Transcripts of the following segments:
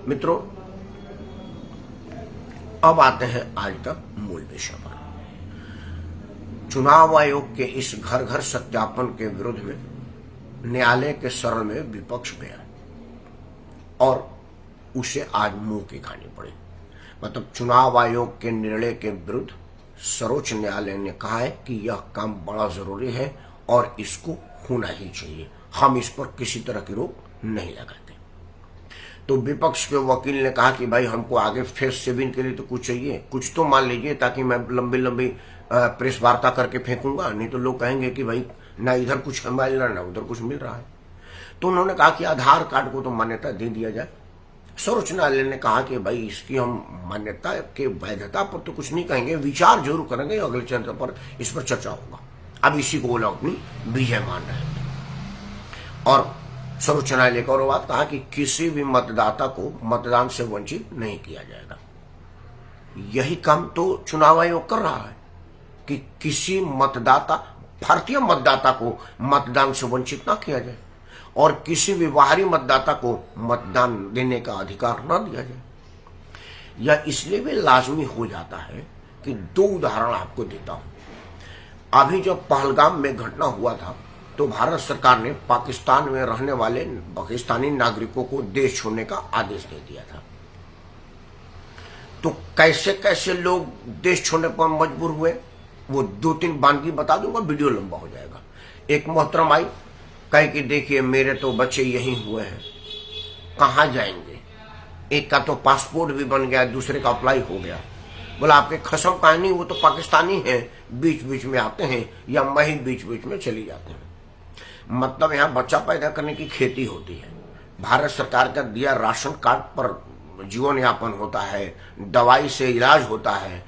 मित्रों, अब आते हैं आज तक मूल विषय पर। चुनाव आयोग के इस घर घर सत्यापन के विरोध में न्यायालय के शरण में विपक्ष गया और उसे आज मुंह की खानी पड़ी। मतलब चुनाव आयोग के निर्णय के विरुद्ध सर्वोच्च न्यायालय ने कहा है कि यह काम बड़ा जरूरी है और इसको होना ही चाहिए, हम इस पर किसी तरह की रोक नहीं लगाते। तो विपक्ष के वकील ने कहा कि भाई हमको आगे फेस सेविंग के लिए तो कुछ चाहिए, कुछ तो मान लीजिए, ताकि मैं लंबी लंबी प्रेस वार्ता करके फेंकूंगा, नहीं तो लोग कहेंगे कि भाई ना इधर कुछ मिल रहा ना उधर कुछ मिल रहा है। तो उन्होंने कहा कि आधार कार्ड को तो मान्यता दे दिया जाए। सर्वोच्च न्यायालय ने कहा कि भाई इसकी हम मान्यता के वैधता पर तो कुछ नहीं कहेंगे, विचार जरूर करेंगे, अगले चर्चा पर इस पर चर्चा होगा। अब इसी को वो लोग अपनी विजय मान रहे हैं। और सर्वोच्च न्यायालय का और बात कहा कि किसी भी मतदाता को मतदान से वंचित नहीं किया जाएगा। यही काम तो चुनाव आयोग कर रहा है कि किसी मतदाता, भारतीय मतदाता को मतदान से वंचित ना किया जाए और किसी भी बाहरी मतदाता को मतदान देने का अधिकार न दिया जाए। यह इसलिए भी लाजमी हो जाता है कि दो उदाहरण आपको देता हूं। अभी जब पहलगाम में घटना हुआ था तो भारत सरकार ने पाकिस्तान में रहने वाले पाकिस्तानी नागरिकों को देश छोड़ने का आदेश दे दिया था। तो कैसे कैसे लोग देश छोड़ने पर मजबूर हुए, वो 2-3 बानगी बता दूंगा, वीडियो लंबा हो जाएगा। एक मोहतरम आई, कहे कि देखिए मेरे तो बच्चे यहीं हुए हैं, कहाँ जाएंगे। एक का तो पासपोर्ट भी बन गया, दूसरे का अप्लाई हो गया। बोला आपके खसम कहानी, वो तो पाकिस्तानी है, बीच बीच में आते हैं या मैं ही बीच बीच में चली जाते हैं। मतलब यहाँ बच्चा पैदा करने की खेती होती है, भारत सरकार का दिया राशन कार्ड पर जीवन यापन होता है, दवाई से इलाज होता है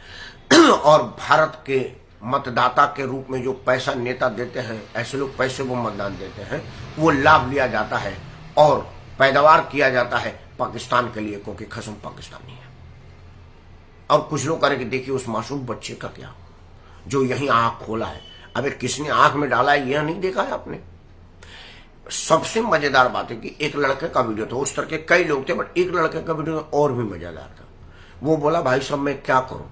और भारत के मतदाता के रूप में जो पैसा नेता देते हैं, ऐसे लोग पैसे वो मतदान देते हैं, वो लाभ लिया जाता है और पैदावार किया जाता है पाकिस्तान के लिए, क्योंकि खसम पाकिस्तानी है। और कुछ लोग करें कि देखिए उस मासूम बच्चे का क्या, जो यही आंख खोला है। अबे किसने आंख में डाला है यह नहीं देखा है आपने। सबसे मजेदार बात है कि एक लड़के का वीडियो था, उस तरह के कई लोग थे, बट एक लड़के का वीडियो और भी मजेदार था। वो बोला भाई साहब मैं क्या करूं,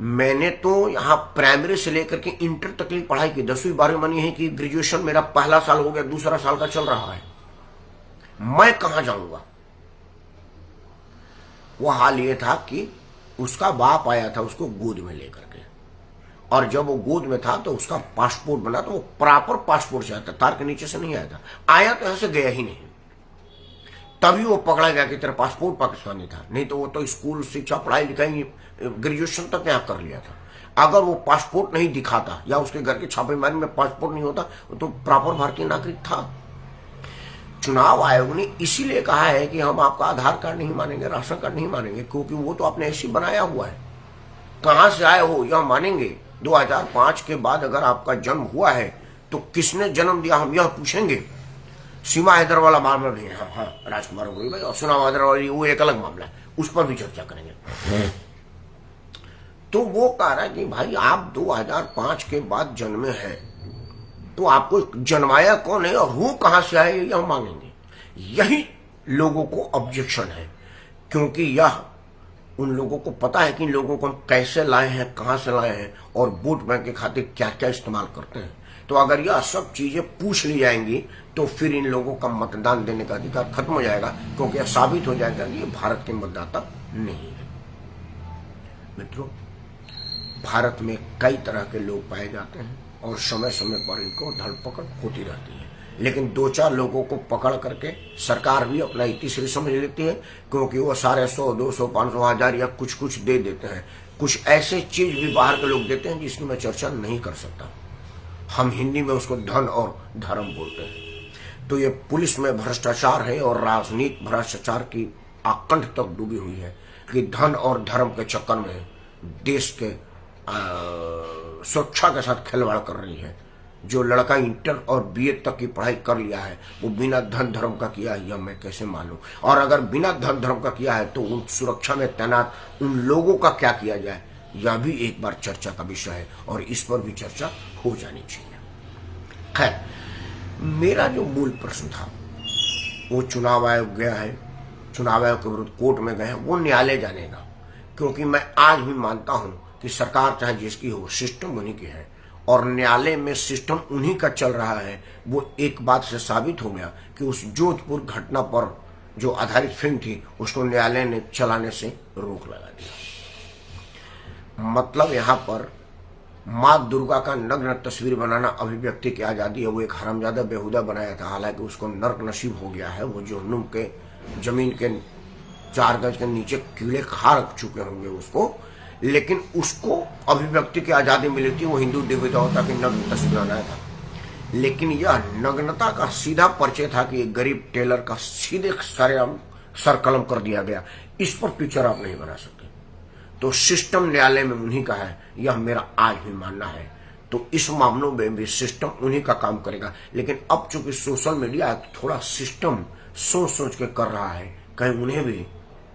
मैंने तो यहाँ प्राइमरी से लेकर के इंटर तक की पढ़ाई की, 10वीं 12वीं मानी है कि ग्रेजुएशन मेरा पहला साल हो गया, दूसरा साल का चल रहा है, मैं कहां जाऊंगा। वो हाल ये था कि उसका बाप आया था उसको गोद में लेकर के, और जब वो गोद में था तो उसका पासपोर्ट बना, तो वो प्रॉपर पासपोर्ट से आया था, तार के नीचे से नहीं आया था। आया तो यहां से गया ही नहीं, तभी वो पकड़ा गया कि तेरा पासपोर्ट पाकिस्तानी था, नहीं तो वो तो स्कूल शिक्षा पढ़ाई लिखाई ग्रेजुएशन तक यहाँ कर लिया था। अगर वो पासपोर्ट नहीं दिखाता या उसके घर के छापेमारी में पासपोर्ट नहीं होता तो प्रॉपर भारतीय नागरिक था। चुनाव आयोग ने इसीलिए कहा है कि हम आपका आधार कार्ड नहीं मानेंगे, राशन कार्ड नहीं मानेंगे, क्योंकि वो तो आपने ऐसे बनाया हुआ है, कहां से आए हो यह मानेंगे। 2005 के बाद अगर आपका जन्म हुआ है तो किसने जन्म दिया हम यह पूछेंगे। सीमा हैदर वाला मामला भी है, हाँ राजकुमार भाई, और सुनाव हैदर वाली वो एक अलग मामला है, उस पर भी चर्चा करेंगे। तो वो कह रहा है कि भाई आप 2005 के बाद जन्मे हैं तो आपको जन्माया कौन है और वो कहां से आए यह मांगेंगे। यही लोगों को ऑब्जेक्शन है, क्योंकि यह उन लोगों को पता है कि इन लोगों को हम कैसे लाए हैं, कहां से लाए हैं और वोट बैंक के खातिर क्या क्या इस्तेमाल करते हैं। तो अगर यह सब चीजें पूछ ली जाएंगी तो फिर इन लोगों का मतदान देने का अधिकार खत्म हो जाएगा, क्योंकि यह साबित हो जाएगा कि ये भारत के मतदाता नहीं है। मित्रों, भारत में कई तरह के लोग पाए जाते हैं और समय समय पर इनको धरपकड़ होती रहती है, लेकिन 2-4 लोगों को पकड़ करके सरकार भी अपना इतिश्री समझ लेती है, क्योंकि वो सारे 100, 200, 500, 1000 या कुछ कुछ दे देते हैं। कुछ ऐसे चीज भी बाहर के लोग देते हैं जिसकी मैं चर्चा नहीं कर सकता, हम हिंदी में उसको धन और धर्म बोलते हैं। तो ये पुलिस में भ्रष्टाचार है और राजनीति भ्रष्टाचार की आकंठ तक डूबी हुई है कि धन और धर्म के चक्कर में देश के सुरक्षा के साथ खिलवाड़ कर रही है। जो लड़का इंटर और बीए तक की पढ़ाई कर लिया है वो बिना धन धर्म का किया है, यह मैं कैसे मानूं। और अगर बिना धन धर्म का किया है तो उन सुरक्षा में तैनात उन लोगों का क्या किया जाए, यह भी एक बार चर्चा का विषय है और इस पर भी चर्चा हो जानी चाहिए। खैर, मेरा जो मूल प्रश्न था वो चुनाव आयोग गया है, चुनाव आयोग के विरुद्ध कोर्ट में गए हैं, वो न्यायालय जानेगा। क्योंकि मैं आज भी मानता हूं कि सरकार चाहे जिसकी हो, सिस्टम उन्हीं की है और न्यायालय में सिस्टम उन्हीं का चल रहा है। वो एक बात से साबित हो गया कि उस जोधपुर घटना पर जो आधारित फिल्म थी उसको न्यायालय ने चलाने से रोक लगा दिया। मतलब यहाँ पर माँ दुर्गा का नग्न तस्वीर बनाना अभिव्यक्ति की आजादी है, वो एक हरामजादा बेहुदा बनाया था। हालांकि उसको नर्क नसीब हो गया है, वो जहन्नुम के जमीन के 4 गज के नीचे कीड़े खा रख चुके होंगे उसको, लेकिन उसको अभिव्यक्ति की आजादी मिली थी। वो हिंदू देवी देवता की नग्न तस्वीर बनाया था, लेकिन यह नग्नता का सीधा परिचय था कि एक गरीब टेलर का सीधे सर कलम कर दिया गया। इस पर पिक्चर आप नहीं बना सकते। तो सिस्टम न्यायालय में उन्हीं का है, यह मेरा आज भी मानना है। तो इस मामलों में भी सिस्टम उन्हीं का काम करेगा। लेकिन अब चूंकि सोशल मीडिया थोड़ा सिस्टम सोच सोच के कर रहा है, कहीं उन्हें भी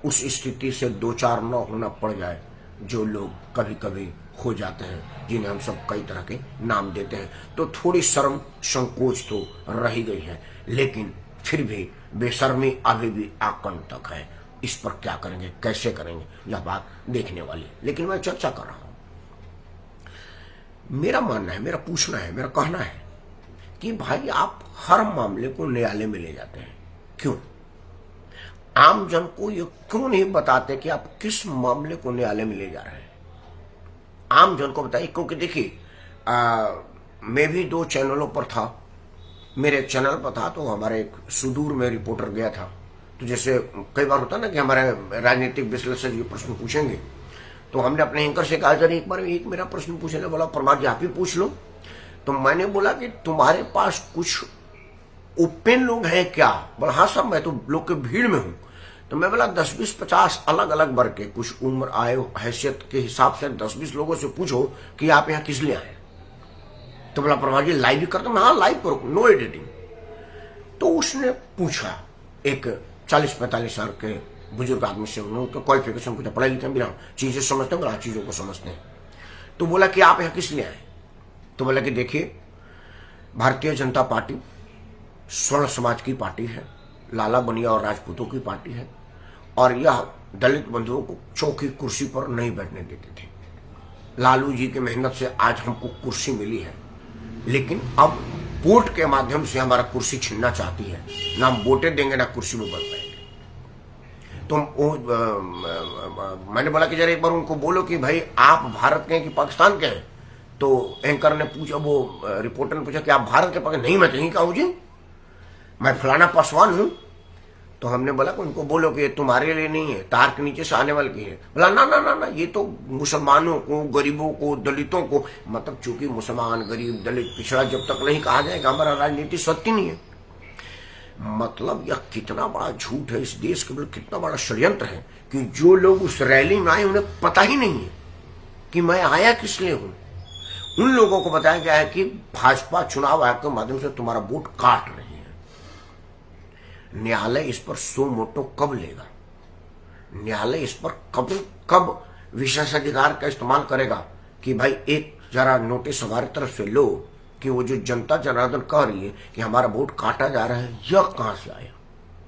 उस स्थिति से 2-4 न होना पड़ जाए जो लोग कभी कभी हो जाते हैं, जिन्हें हम सब कई तरह के नाम देते हैं। तो थोड़ी शर्म संकोच तो रही गई है, लेकिन फिर भी बेशर्मी अभी भी आकंटक है। इस पर क्या करेंगे, कैसे करेंगे, यह बात देखने वाली है। लेकिन मैं चर्चा कर रहा हूं। मेरा मानना है, मेरा पूछना है, मेरा कहना है कि भाई आप हर मामले को न्यायालय में ले जाते हैं, क्यों? आम जन को ये क्यों नहीं बताते कि आप किस मामले को न्यायालय में ले जा रहे हैं? आम जन को बताइए। क्योंकि देखिए, मैं भी 2 चैनलों पर था। मेरे एक चैनल पर था तो हमारे एक सुदूर में रिपोर्टर गया था। तो जैसे कई बार होता ना कि हमारे राजनीतिक विश्लेषक ये प्रश्न पूछेंगे, तो हमने अपने एंकर से कहा सर एक बार एक मेरा प्रश्न पूछने, बोला परमार जी आप ही पूछ लो। तो मैंने बोला कि तुम्हारे पास कुछ ओपन लोग हैं क्या? बोला हाँ सर, मैं तो लोग के भीड़ में हूं। तो मैं बोला 10-20-50 अलग अलग वर्ग के, कुछ उम्र आयु हैसियत के हिसाब से 10-20 लोगों से पूछो कि आप यहाँ किस लिए आए। तो बोला प्रभा जी लाइव भी करता हूँ। हाँ लाइव करो, नो एडिटिंग। तो उसने पूछा, एक 40-45 साल के बुजुर्ग आदमी से, उन्होंने क्वालिफिकेशन पूछा, पढ़ाई लिखे बिना चीजें समझते हैं, बोला चीजों को समझते हैं। तो बोला कि आप यहाँ किस लिए आए? तो बोला कि देखिए भारतीय जनता पार्टी स्वर्ण समाज की पार्टी है, लाला बनिया और राजपूतों की पार्टी है, और यह दलित बंधुओं को चौकी कुर्सी पर नहीं बैठने देते थे। लालू जी की मेहनत से आज हमको कुर्सी मिली है, लेकिन अब वोट के माध्यम से हमारा कुर्सी छीनना चाहती है। ना हम वोटें देंगे ना कुर्सी में बैठ पाएंगे। तो मैंने बोला कि जरा एक बार उनको बोलो कि भाई आप भारत के हैं कि पाकिस्तान के हैं? तो एंकर ने पूछा, वो रिपोर्टर ने पूछा कि आप भारत के पाकिस्तान? नहीं मैं कहीं का हूं जी, मैं फलाना पासवान हूं। तो हमने बोला कि उनको बोलो कि ये तुम्हारे लिए नहीं है, तार के नीचे से आने वाले की है। बोला ना ना ना ना, ये तो मुसलमानों को, गरीबों को, दलितों को, मतलब चूंकि मुसलमान, गरीब, दलित, पिछड़ा जब तक नहीं कहा जाएगा हमारा राजनीति सत्य नहीं है। मतलब यह कितना बड़ा झूठ है, इस देश के लिए कितना बड़ा षड्यंत्र है कि जो लोग उस रैली में आए उन्हें पता ही नहीं है कि मैं आया किस लिए हूं। उन लोगों को बताया गया है कि भाजपा चुनाव आयोग के माध्यम से तुम्हारा वोट काट रही है। न्यायालय इस पर सो मोटो कब लेगा? न्यायालय इस पर कब विशेषाधिकार का इस्तेमाल करेगा कि भाई एक जरा नोटिस हमारी तरफ से लो कि वो जो जनता जनार्दन कह रही है कि हमारा वोट काटा जा रहा है, यह कहां से आया?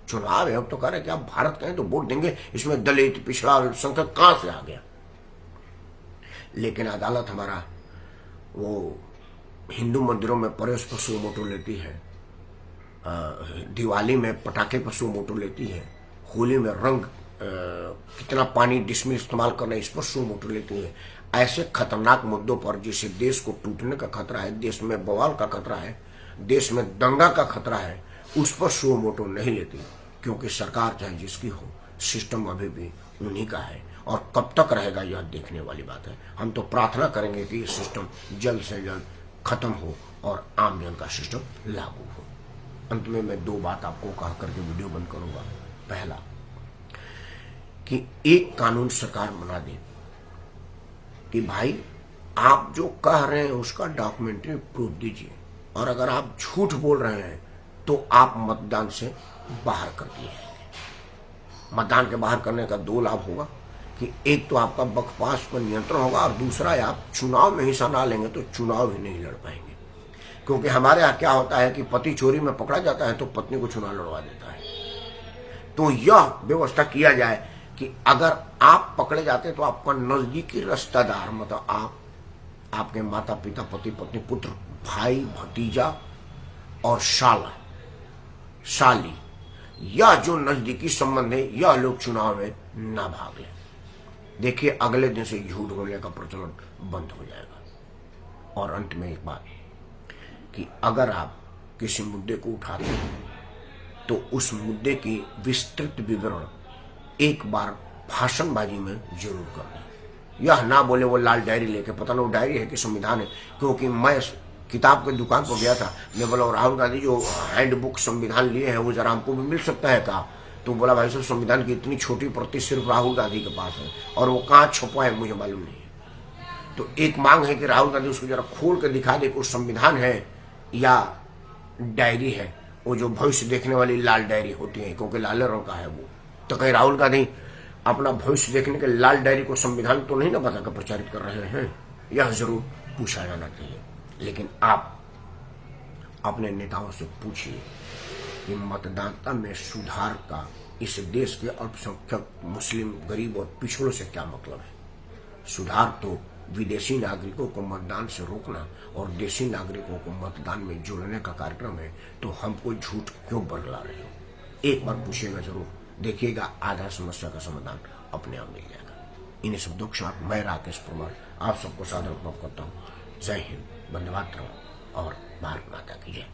चुनाव आयोग तो कह रहे कि आप भारत के हैं तो वोट देंगे, इसमें दलित, पिछड़ा, अल्पसंख्यक कहां से आ गया? लेकिन अदालत हमारा वो हिंदू मंदिरों में प्रवेश पर सो मोटो लेती है, दिवाली में पटाखे पर सो मोटो लेती है, होली में रंग कितना पानी डिस्मिल इस्तेमाल करना इस पर सो मोटो लेती है। ऐसे खतरनाक मुद्दों पर जिसे देश को टूटने का खतरा है, देश में बवाल का खतरा है, देश में दंगा का खतरा है, उस पर सो मोटो नहीं लेती। क्योंकि सरकार चाहे जिसकी हो, सिस्टम अभी भी उन्हीं का है और कब तक रहेगा यह देखने वाली बात है। हम तो प्रार्थना करेंगे कि ये सिस्टम जल्द से जल्द खत्म हो और आम जन का सिस्टम लागू हो। अंत में मैं 2 बात आपको कह करके वीडियो बंद करूंगा। पहला कि एक कानून सरकार बना दे कि भाई आप जो कह रहे हैं उसका डॉक्यूमेंट्री प्रूफ दीजिए, और अगर आप झूठ बोल रहे हैं तो आप मतदान से बाहर कर दिए जाएंगे। मतदान के बाहर करने का 2 लाभ होगा कि एक तो आपका बकवास पर नियंत्रण होगा, और दूसरा आप चुनाव में हिस्सा ना लेंगे तो चुनाव भी नहीं लड़ पाएंगे। क्योंकि हमारे यहाँ क्या होता है कि पति चोरी में पकड़ा जाता है तो पत्नी को चुनाव लड़वा देता है। तो यह व्यवस्था किया जाए कि अगर आप पकड़े जाते तो आपका नजदीकी रिश्तेदार, मतलब आपके माता पिता, पति पत्नी, पुत्र, भाई, भतीजा और साला साली, यह जो नजदीकी संबंध है, यह लोग चुनाव में ना भाग लें। देखिए अगले दिन से झूठ बोलने का प्रचलन बंद हो जाएगा। और अंत में एक बात कि अगर आप किसी मुद्दे को उठाते हैं तो उस मुद्दे की विस्तृत विवरण एक बार भाषणबाजी में जरूर कर दें। यह ना बोले वो लाल डायरी लेके, पता ना वो डायरी है कि संविधान है। क्योंकि मैं किताब की दुकान पर गया था, मैं बोला राहुल गांधी जो हैंडबुक संविधान लिए हैं वो जरा हमको भी मिल सकता है कहा? तो बोला भाई साहब संविधान की इतनी छोटी प्रति सिर्फ राहुल गांधी के पास है और वो कहाँ छुपा है मुझे मालूम नहीं है। तो एक मांग है कि राहुल गांधी उसको जरा खोल कर दिखा दे कि संविधान है या डायरी है, वो जो भविष्य देखने वाली लाल डायरी होती है, क्योंकि लाल रंग का है वो। तो कहीं राहुल गांधी अपना भविष्य देखने के लाल डायरी को संविधान तो नहीं ना बताकर प्रचारित कर रहे हैं? यह जरूर पूछा जाना चाहिए। लेकिन आप अपने नेताओं से पूछिए कि मतदाता में सुधार का इस देश के अल्पसंख्यक, मुस्लिम, गरीब और पिछड़ों से क्या मतलब है? सुधार तो विदेशी नागरिकों को मतदान से रोकना और देशी नागरिकों को मतदान में जोड़ने का कार्यक्रम है। तो हमको झूठ क्यों बरला रहे हो? एक बार पूछिएगा जरूर, देखिएगा आधा समस्या का समाधान अपने आप मिल जाएगा। इन शब्दों के साथ मैं राकेश परमार आप सबको सादर करता हूँ। जय हिंद, वंदे मातरम और भारत माता की जय।